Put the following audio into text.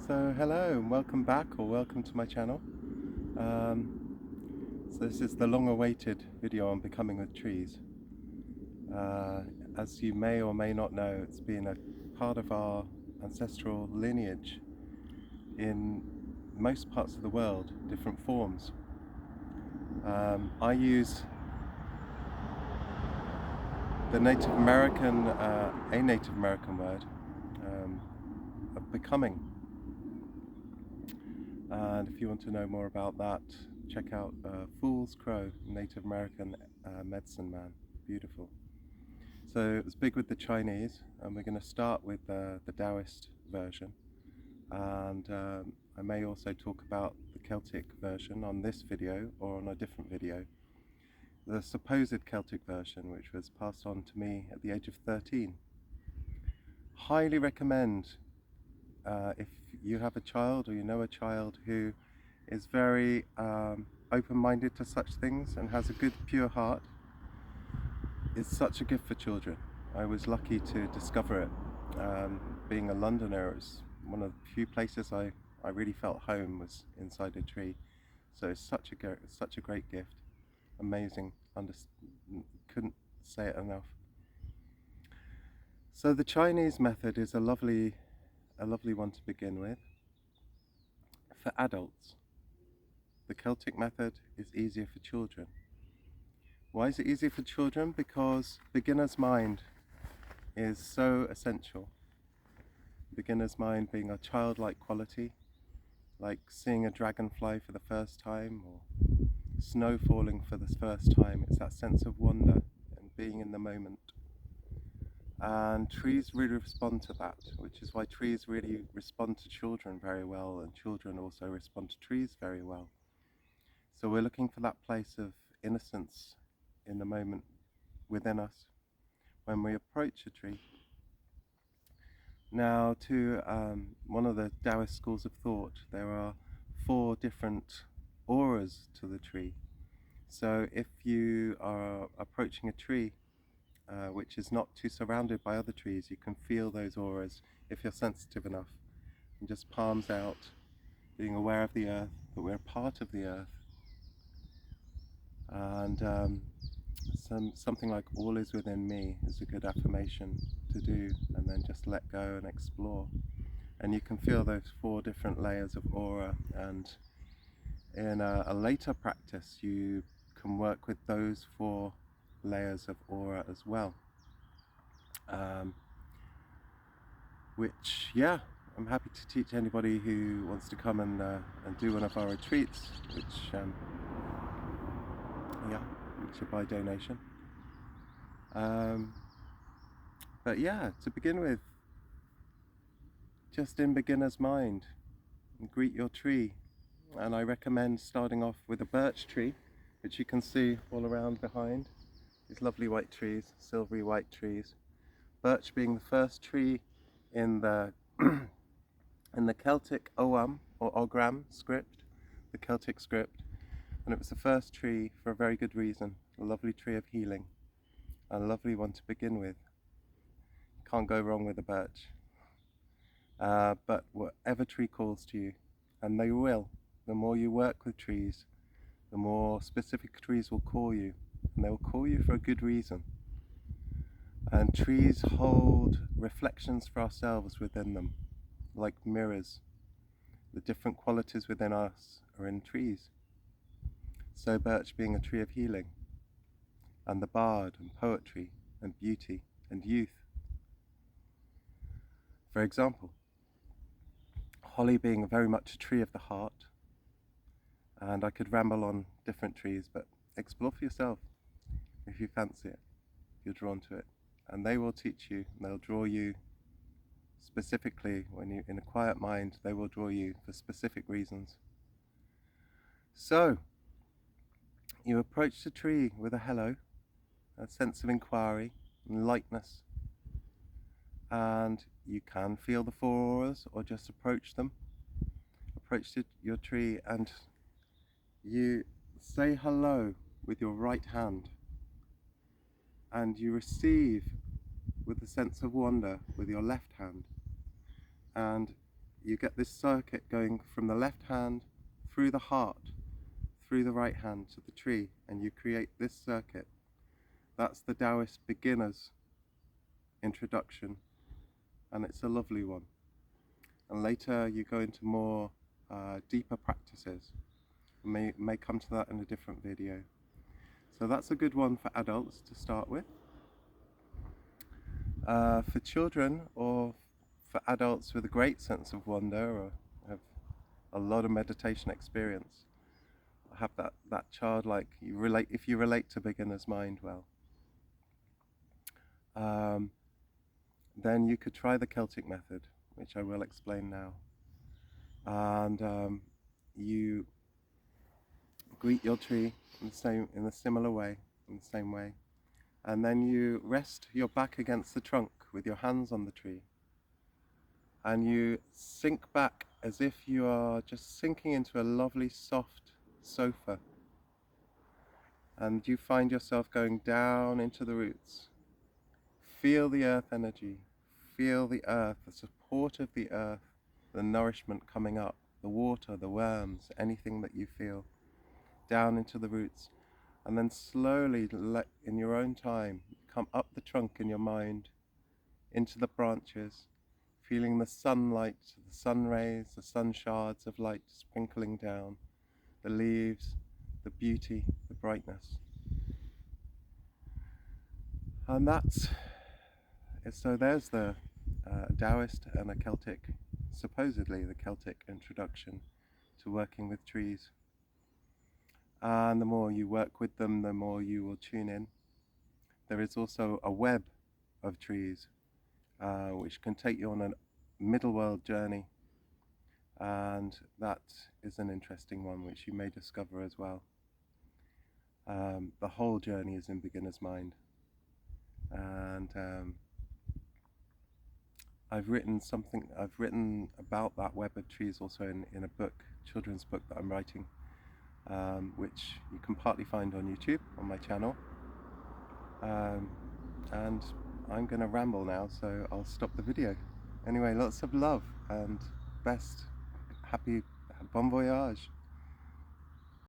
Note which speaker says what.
Speaker 1: So hello and welcome back, or welcome to my channel. So this is the long-awaited video on becoming with trees. As you may or may not know, it's been a part of our ancestral lineage in most parts of the world, different forms. I use the Native American, a Native American word of becoming. And if you want to know more about that, check out Fool's Crow, Native American medicine man. Beautiful. So it was big with the Chinese, and we're going to start with the Taoist version. And I may also talk about the Celtic version on this video or on a different video. The supposed Celtic version, which was passed on to me at the age of 13. Highly recommend if you have a child or you know a child who is very open-minded to such things and has a good pure heart. It's such a gift for children. I was lucky to discover it. Being a Londoner, it was one of the few places I really felt home was inside a tree. So it's such a great gift. Amazing. Couldn't say it enough. So the Chinese method is a lovely one to begin with for adults. The Celtic method is easier for children. Why is it easier for children? Because beginner's mind is so essential. Beginner's mind being a childlike quality, like seeing a dragonfly for the first time or snow falling for the first time. It's that sense of wonder and being in the moment. And trees really respond to that, which is why trees really respond to children very well, and children also respond to trees very well. So we're looking for that place of innocence in the moment within us when we approach a tree. Now, to one of the Taoist schools of thought, there are 4 different auras to the tree. So if you are approaching a tree which is not too surrounded by other trees, you can feel those auras if you're sensitive enough. And just palms out, being aware of the earth, that we're part of the earth. And something like all is within me is a good affirmation to do, and then just let go and explore. And you can feel those 4 different layers of aura, and in a later practice you can work with those 4 layers of aura as well. Which, yeah, I'm happy to teach anybody who wants to come and do one of our retreats, which are by donation. But yeah, to begin with, just in beginner's mind, greet your tree. And I recommend starting off with a birch tree, which you can see all around behind. These lovely white trees, silvery white trees. Birch being the first tree in the in the Celtic Ogham or Ogham script, the Celtic script, and it was the first tree for a very good reason. A lovely tree of healing, a lovely one to begin with. Can't go wrong with a birch. But whatever tree calls to you, and they will. The more you work with trees, the more specific trees will call you, and they will call you for a good reason. And trees hold reflections for ourselves within them, like mirrors. The different qualities within us are in trees. So birch being a tree of healing, and the bard and poetry and beauty and youth. For example, holly being very much a tree of the heart. And I could ramble on different trees, but explore for yourself if you fancy it, if you're drawn to it. And they will teach you, and they'll draw you specifically. When you're in a quiet mind, they will draw you for specific reasons. So you approach the tree with a hello, a sense of inquiry and lightness, and you can feel the 4 auras or just approach them. Approach your tree and you say hello with your right hand, and you receive with a sense of wonder with your left hand. And you get this circuit going from the left hand through the heart, through the right hand to the tree, and you create this circuit. That's the Taoist beginner's introduction, and it's a lovely one. And later you go into more deeper practices. May come to that in a different video. So that's a good one for adults to start with. For children or for adults with a great sense of wonder or have a lot of meditation experience, have that childlike, if you relate to beginner's mind well, then you could try the Celtic method, which I will explain now. And you greet your tree in a similar way, in the same way, and then you rest your back against the trunk with your hands on the tree, and you sink back as if you are just sinking into a lovely soft sofa, and you find yourself going down into the roots. Feel the earth energy, feel the earth, the support of the earth, the nourishment coming up, the water, the worms, anything that you feel, down into the roots. And then slowly, in your own time, come up the trunk in your mind, into the branches, feeling the sunlight, the sun rays, the sun shards of light sprinkling down, the leaves, the beauty, the brightness. And so there's the Taoist and a Celtic, supposedly the Celtic introduction to working with trees. And the more you work with them, the more you will tune in. There is also a web of trees, which can take you on a middle world journey. And that is an interesting one, which you may discover as well. The whole journey is in beginner's mind. And I've written about that web of trees also in a book, children's book that I'm writing, which you can partly find on YouTube, on my channel. And I'm going to ramble now, so I'll stop the video. Anyway, lots of love and best, happy, bon voyage.